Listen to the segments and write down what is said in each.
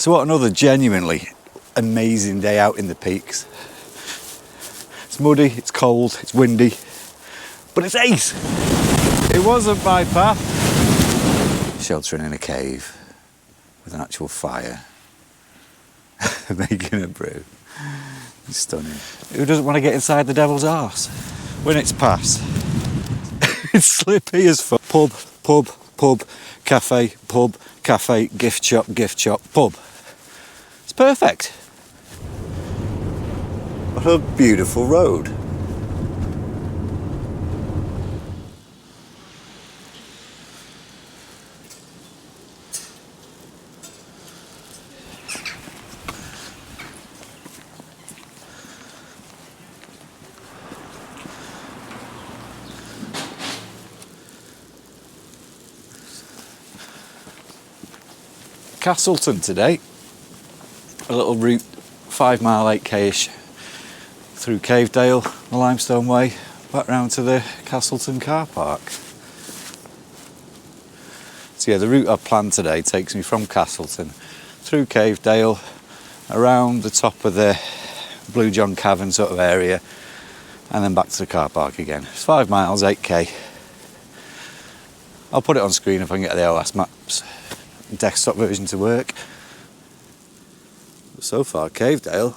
So what another genuinely amazing day out in the peaks. It's muddy, it's cold, it's windy, but it's ace. It wasn't my path. Sheltering in a cave with an actual fire, making a brew. It's stunning. Who doesn't want to get inside the devil's arse? Winnats Pass. It's slippy as fuck. Pub, cafe, gift shop, pub. It's perfect. What a beautiful road. Castleton today, a little route 5 mile 8k-ish through Cavedale, the Limestone Way, back round to the Castleton car park. So yeah, the route I've planned today takes me from Castleton through Cavedale, around the top of the Blue John Cavern sort of area, and then back to the car park again. It's 5 miles, 8k. I'll put it on screen if I can get the OS Maps desktop version to work. But so far, Cavedale,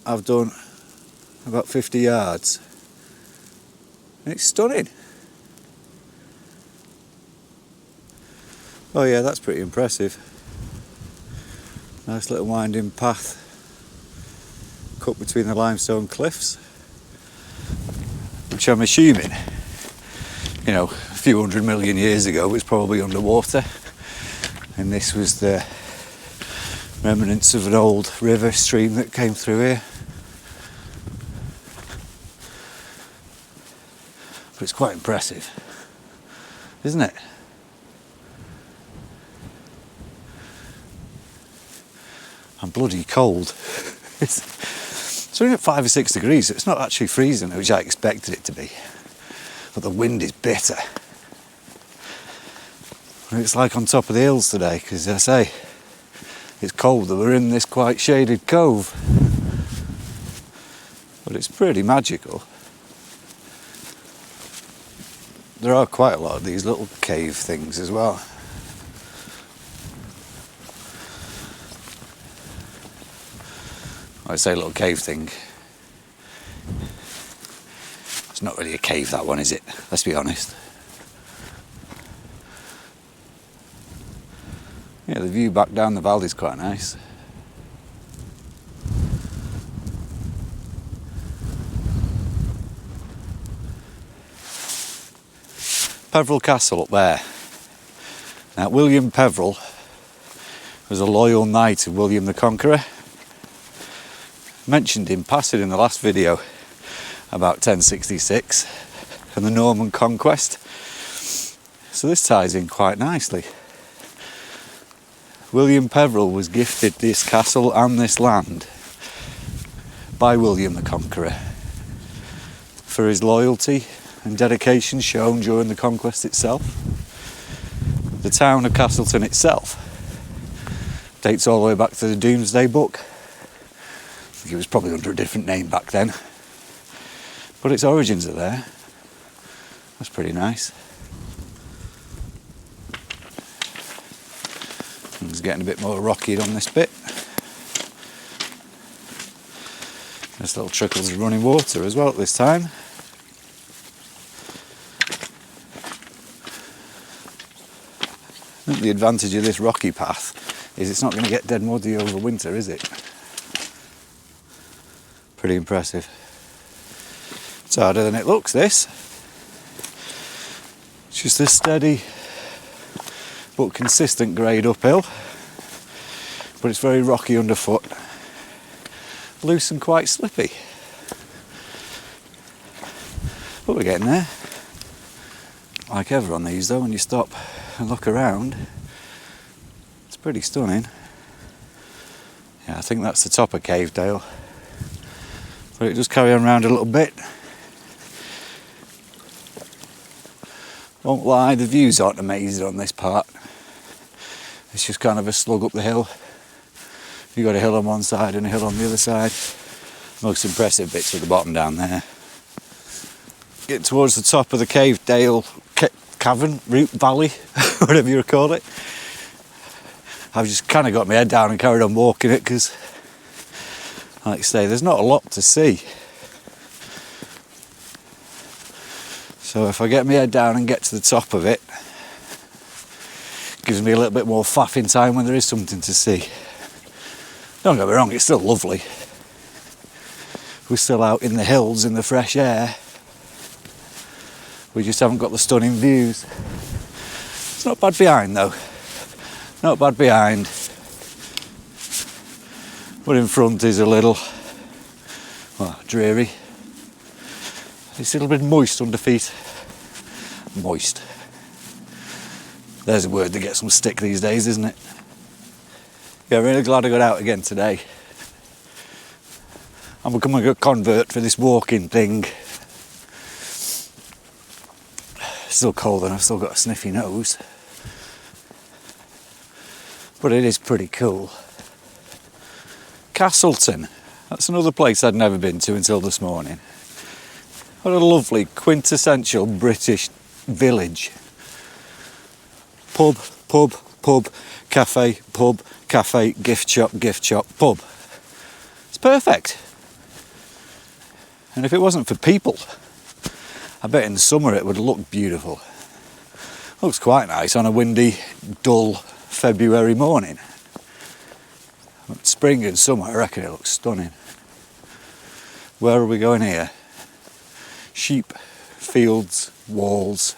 I've done about 50 yards. And it's stunning. Oh yeah, that's pretty impressive. Nice little winding path cut between the limestone cliffs, which I'm assuming, you know, a few 100 million years ago was probably underwater. And this was the remnants of an old river stream that came through here. But it's quite impressive, isn't it? I'm bloody cold. It's only at 5 or 6 degrees, so it's not actually freezing, which I expected it to be. But the wind is bitter. It's like on top of the hills today, because as I say, it's cold and we're in this quite shaded cove. But it's pretty magical. There are quite a lot of these little cave things as well. I say little cave thing. It's not really a cave, that one, is it? Let's be honest. Yeah, the view back down the valley is quite nice. Peveril Castle up there. Now, William Peveril was a loyal knight of William the Conqueror. Mentioned in passing in the last video about 1066 and the Norman conquest. So this ties in quite nicely. William Peveril was gifted this castle and this land by William the Conqueror for his loyalty and dedication shown during the conquest itself. The town of Castleton itself dates all the way back to the Domesday Book. I think it was probably under a different name back then, but its origins are there. That's pretty nice. It's getting a bit more rocky on this bit. There's little trickles of running water as well at this time. I think the advantage of this rocky path is it's not going to get dead muddy over winter, is it? Pretty impressive. It's harder than it looks, this. It's just a steady but consistent grade uphill, but it's very rocky underfoot, loose and quite slippy. But we're getting there. Like ever on these though, when you stop and look around, it's pretty stunning. Yeah, I think that's the top of Cavedale, but it does carry on round a little bit. Won't lie, the views aren't amazing on this part. It's just kind of a slug up the hill. You've got a hill on one side and a hill on the other side. Most impressive bits at the bottom down there. Get towards the top of the Cave Dale Cavern, Root Valley, whatever you call it. I've just kind of got my head down and carried on walking it because, like I say, there's not a lot to see. So if I get my head down and get to the top of it, it gives me a little bit more faffing time when there is something to see. Don't get me wrong, it's still lovely. We're still out in the hills in the fresh air. We just haven't got the stunning views. It's not bad behind though. Not bad behind. But in front is a little, well, dreary. It's a little bit moist under feet. Moist. There's a word that gets some stick these days, isn't it? Yeah, I'm really glad I got out again today. I'm becoming a convert for this walking thing. Still cold and I've still got a sniffy nose. But it is pretty cool. Castleton. That's another place I'd never been to until this morning. What a lovely, quintessential British village. Pub, pub, pub, cafe, gift shop, pub. It's perfect. And if it wasn't for people, I bet in the summer it would look beautiful. Looks quite nice on a windy, dull February morning. But spring and summer, I reckon it looks stunning. Where are we going here? Sheep, fields, walls.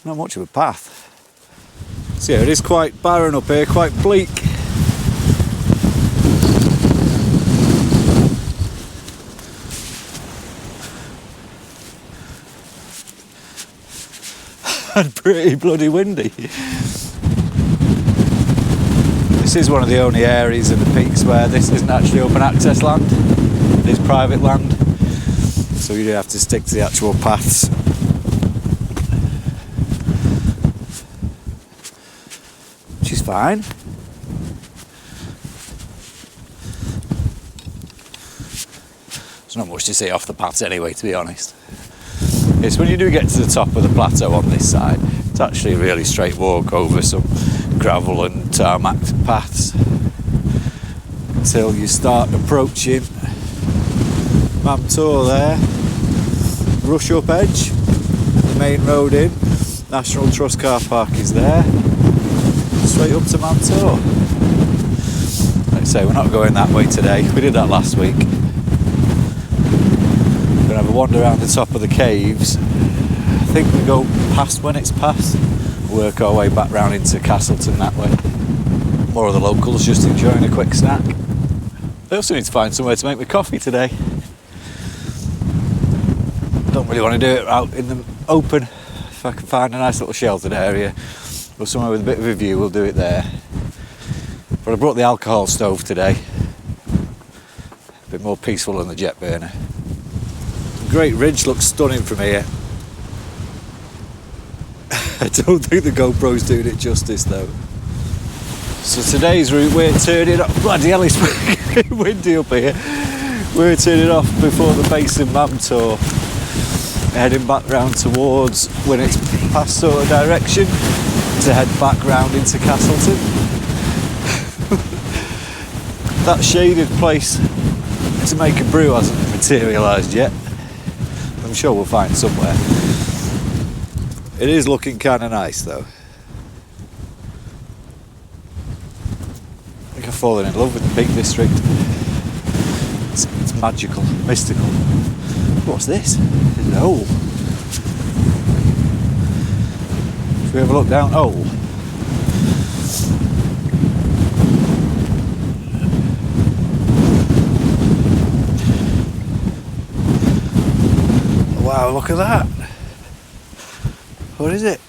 Not much of a path. So yeah, it is quite barren up here, quite bleak. And pretty bloody windy. This is one of the only areas in the peaks where this isn't actually open access land. It is private land. So you do have to stick to the actual paths. Which is fine. There's not much to see off the paths anyway, to be honest. It's when you do get to the top of the plateau on this side, it's actually a really straight walk over some gravel and tarmac paths until you start approaching Mamtor there, Rush Up Edge, the main road in, National Trust car park is there, straight up to Mamtor. Like I say, we're not going that way today, we did that last week. We're going to have a wander around the top of the caves. I think we go past when it's past, work our way back round into Castleton that way. More of the locals just enjoying a quick snack. I also need to find somewhere to make my coffee today. Don't really want to do it out in the open. If I can find a nice little sheltered area or somewhere with a bit of a view, we'll do it there. But I brought the alcohol stove today. A bit more peaceful than the jet burner. Great Ridge looks stunning from here. I don't think the GoPro's doing it justice though. So today's route we're turning off. Bloody hell, it's windy up here. We're turning off before the base of Mamtor, heading back round towards Winnats past sort of direction to head back round into Castleton. That shaded place to make a brew hasn't materialised yet. I'm sure we'll find somewhere. It is looking kind of nice though. I think I've fallen in love with the Peak District. It's magical, mystical. What's this? There's a hole. Should we have a look down? Oh. Wow, look at that. What is it?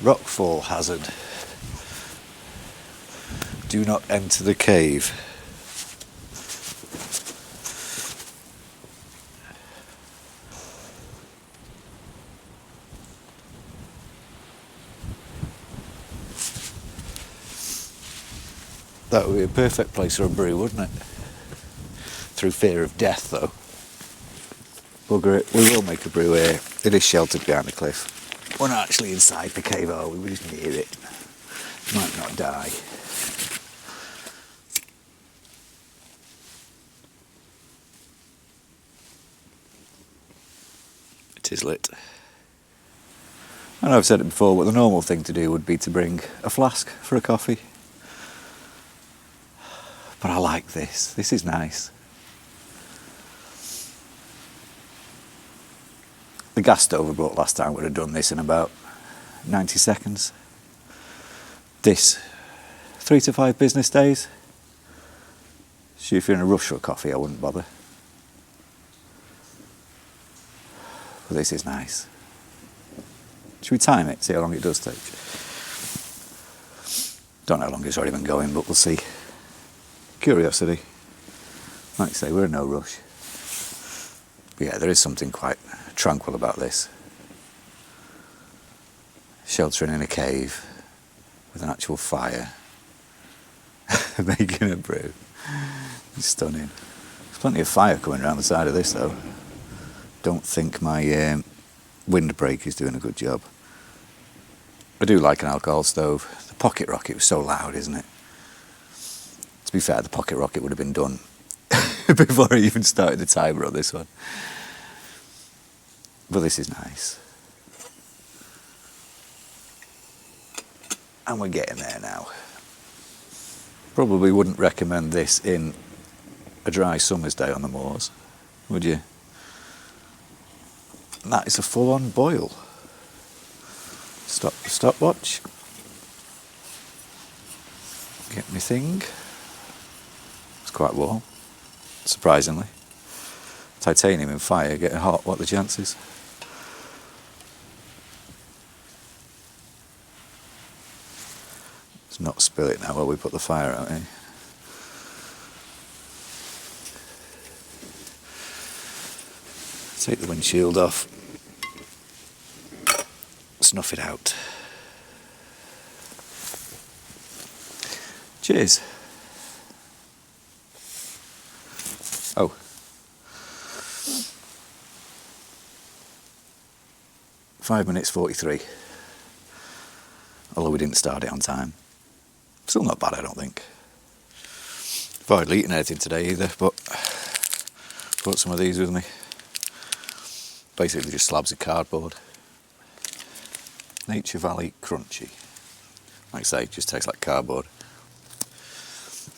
Rockfall hazard. Do not enter the cave. That would be a perfect place for a brew, wouldn't it? Through fear of death, though. Bugger it, we will make a brew here. It is sheltered behind the cliff. We're not actually inside the cave, are we? We're just near it. Might not die. It is lit. I know I've said it before, but the normal thing to do would be to bring a flask for a coffee. But I like this. This is nice. The gas stove I brought last time would have done this in about 90 seconds. This, 3 to 5 business days. So if you're in a rush for a coffee, I wouldn't bother. But this is nice. Should we time it, see how long it does take? Don't know how long it's already been going, but we'll see. Curiosity. Like I say, we're in no rush. But yeah, there is something quite tranquil about this. Sheltering in a cave with an actual fire, making a brew. It's stunning. There's plenty of fire coming around the side of this though. Don't think my windbreak is doing a good job. I do like an alcohol stove. The pocket rocket was so loud, isn't it? To be fair, the pocket rocket would have been done before I even started the timer on this one. But this is nice. And we're getting there now. Probably wouldn't recommend this in a dry summer's day on the moors, would you? And that is a full-on boil. Stop the stopwatch. Get me thing. It's quite warm, surprisingly. Titanium in fire, getting hot, what are the chances? Let's not spill it now while we put the fire out, eh? Take the windshield off. Snuff it out. Cheers. Oh. Five minutes 43. Although we didn't start it on time. Still not bad, I don't think. I've hardly eaten anything today either, but brought some of these with me. Basically just slabs of cardboard. Nature Valley Crunchy. Like I say, it just tastes like cardboard.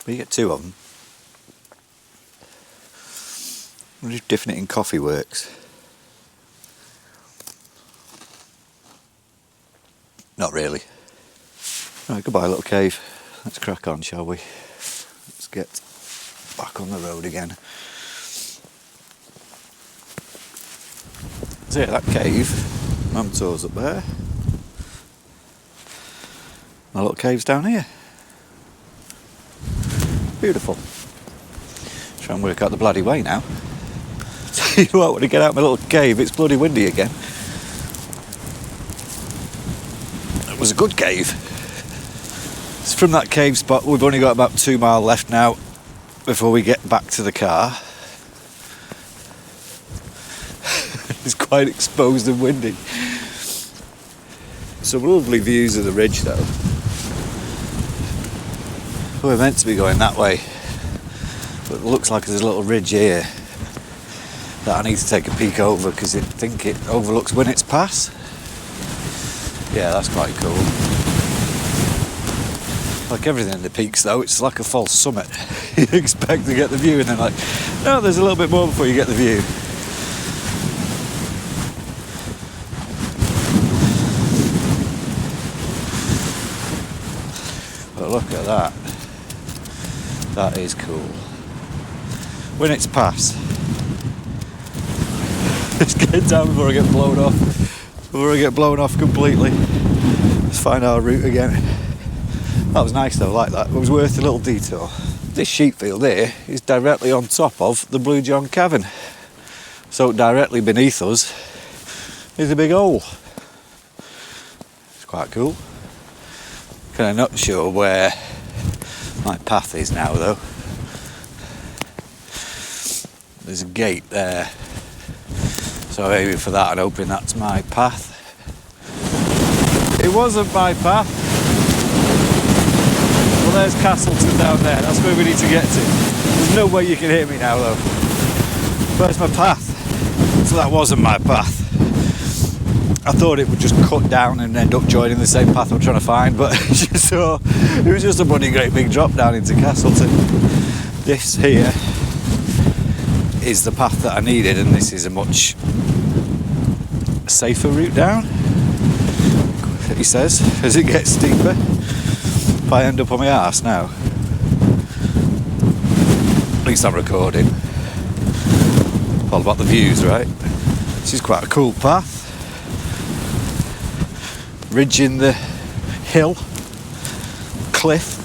But you get 2 of them. I'm just dipping it in coffee works. Not really. Right, goodbye little cave. Let's crack on, shall we? Let's get back on the road again. So yeah, that cave, Mum tours up there. My little cave's down here. Beautiful. Try and work out the bloody way now. Tell you what, when I get out of my little cave, it's bloody windy again. It was a good cave. It's from that cave spot. We've only got about 2 miles left now before we get back to the car. It's quite exposed and windy. Some lovely views of the ridge though. We're meant to be going that way, but it looks like there's a little ridge here that I need to take a peek over because I think it overlooks Winnats Pass. Yeah, that's quite cool. Like everything in the peaks though, it's like a false summit. You expect to get the view and then like, no, there's a little bit more before you get the view. But look at that. That is cool. Winnats Pass. Let's get down before I get blown off. Before I get blown off completely. Let's find our route again. That was nice though, I like that. It was worth a little detour. This sheep field here is directly on top of the Blue John Cavern. So directly beneath us is a big hole. It's quite cool. Kind of not sure where my path is now though. There's a gate there, so I'm aiming for that and hoping that's my path. It wasn't my path. Well, there's Castleton down there, that's where we need to get to. There's no way you can hear me now though. Where's my path? So that wasn't my path. I thought it would just cut down and end up joining the same path I'm trying to find, but so it was just a bloody great big drop down into Castleton. This here is the path that I needed, and this is a much safer route down, he says, as it gets steeper. If I end up on my arse now, at least I'm recording. All about the views, right? This is quite a cool path. Ridge in the hill, cliff.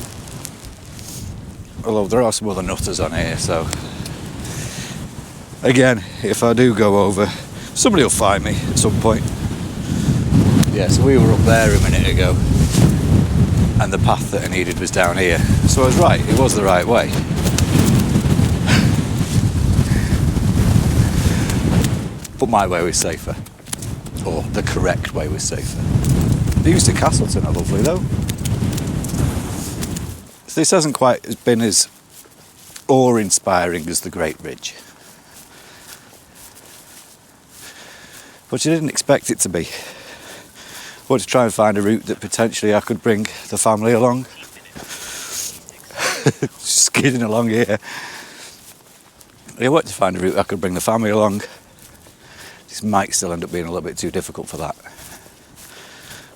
Although there are some other nutters on here, so again, if I do go over, somebody will find me at some point. Yeah, so we were up there a minute ago, and the path that I needed was down here. So I was right, it was the right way. But my way was safer, or the correct way was safer. The views to Castleton are lovely though. So this hasn't quite been as awe-inspiring as the Great Ridge, but you didn't expect it to be. I wanted to try and find a route that potentially I could bring the family along. Skidding along here. I wanted to find a route I could bring the family along. This might still end up being a little bit too difficult for that.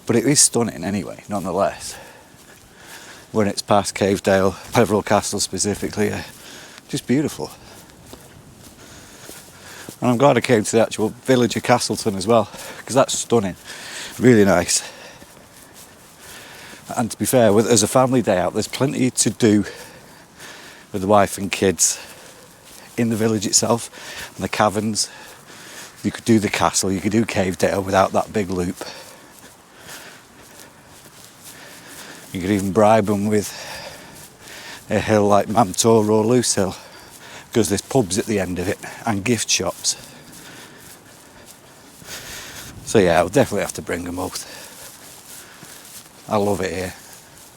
But it is stunning anyway, nonetheless. Winnats past Cavedale, Peveril Castle specifically, just beautiful. And I'm glad I came to the actual village of Castleton as well, because that's stunning, really nice. And to be fair, as a family day out, there's plenty to do with the wife and kids in the village itself, and the caverns. You could do the castle, you could do Cavedale without that big loop. You could even bribe them with a hill like Mamtor or Loose Hill, because there's pubs at the end of it and gift shops. So yeah, I'll definitely have to bring them both. I love it here.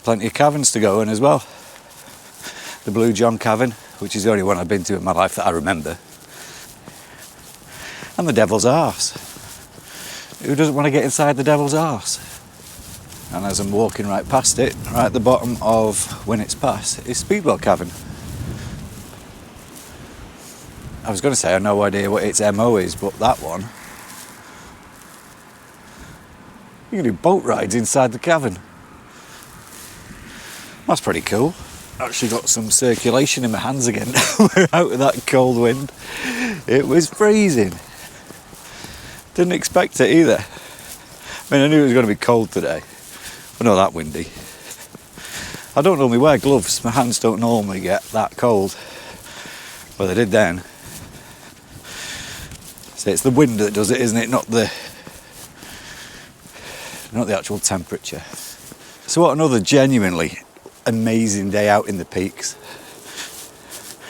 Plenty of caverns to go in as well. The Blue John Cavern, which is the only one I've been to in my life that I remember. And the Devil's Arse. Who doesn't want to get inside the Devil's Arse? And as I'm walking right past it, right at the bottom of Winnats Pass, is Speedwell Cavern. I was going to say I have no idea what its MO is, but that one, you can do boat rides inside the cavern. That's pretty cool. Actually got some circulation in my hands again. We're out of that cold wind. It was freezing. Didn't expect it either. I mean, I knew it was going to be cold today, but not that windy. I don't normally wear gloves. My hands don't normally get that cold, but they did then. So it's the wind that does it, isn't it? Not the actual temperature. So what another genuinely amazing day out in the peaks.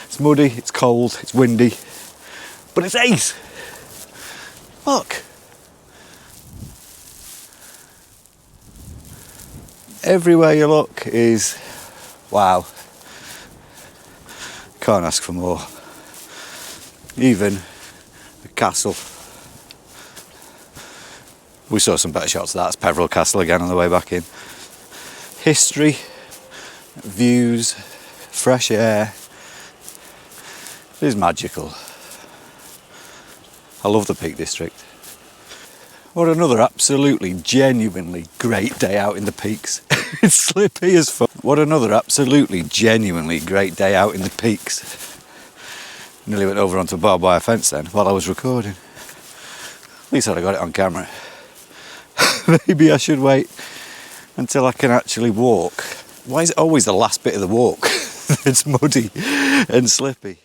It's muddy, it's cold, it's windy, but it's ace. Look. Everywhere you look is wow. Can't ask for more. Even the castle. We saw some better shots of that. It's Peveril Castle again on the way back in. History, views, fresh air. It is magical. I love the Peak District. What another absolutely, genuinely great day out in the peaks. It's slippy as fuck. What another absolutely, genuinely great day out in the peaks. Nearly went over onto a barbed wire fence then while I was recording. At least I got it on camera. Maybe I should wait until I can actually walk. Why is it always the last bit of the walk that's muddy and slippy?